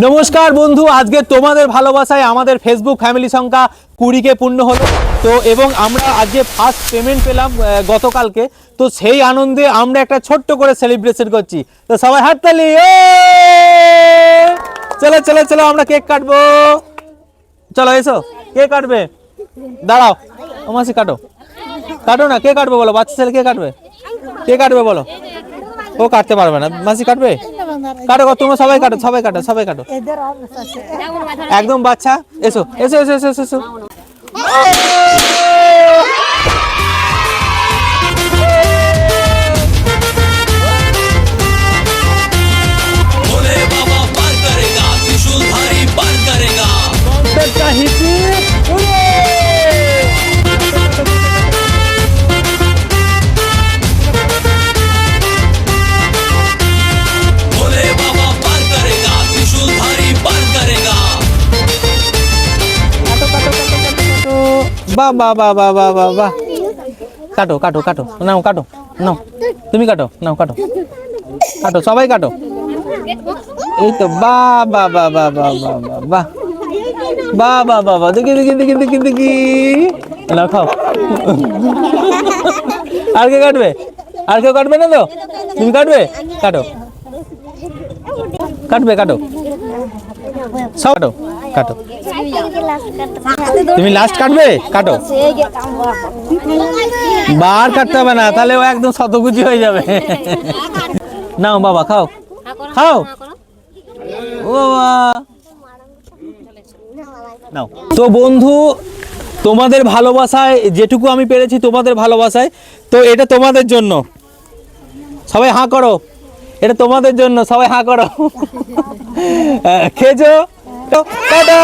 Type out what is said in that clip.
নমস্কার বন্ধু, আজকে তোমাদের ভালোবাসায় আমাদের ফেসবুক ফ্যামিলি সংখ্যা 20 পূর্ণ হলো। তো এবং আমরা আজকে ফার্স্ট পেমেন্ট পেলাম গতকালকে। তো সেই আনন্দে আমরা একটা ছোট্ট করে সেলিব্রেশন করছি। তো সবাই হাততালি। চলো চলো চলো, আমরা কেক কাটবো। চলো এসো, কে কাটবে? দাঁড়াও, ও মাসি কাটো, কাটো না। কে কাটবে বলো? বাচ্চা ছেলে কে কাটবে? কে কাটবে বলো? ও কাটতে পারবে না, মাসি কাটবে। কাটো, তোমরা সবাই কাটো, সবাই কাটো, সবাই কাটো। একদম বাচ্চা। এসো এসো এসো এসো এসো এসো। বাহ বাহ বাহ বাহ বাহ বাহ বাহ। কাটো কাটো কাটো, নাও কাটো, নাও তুমি কাটো, নাও কাটো কাটো, সবাই কাটো। এই তো বাহ বাহ বাহ বাহ বাহ বাহ বাহ বাহ বাহ বাহ বাহ। দেখি দেখি দেখি দেখি দেখি, নাও খাও। আর কে কাটবে? আর কেউ কাটবে না তো? তুমি কাটবে? কাটো, কাটবে, কাটো সব কাটো কাটো। তুমি লাস্ট কাটবে? কাটো। বার কাটতে হবে না, তাহলে ও একদম শতকুচি হয়ে যাবে। নাও বাবা, খাও খাও। ও বাবা, নাও। তো বন্ধু, তোমাদের ভালোবাসায় যেটুকু আমি পেরেছি, তোমাদের ভালোবাসায়, তো এটা তোমাদের জন্য। সবাই হাঁ করো, এটা তোমাদের জন্য। সবাই হাঁ করো। খেয়েছো? টাটা।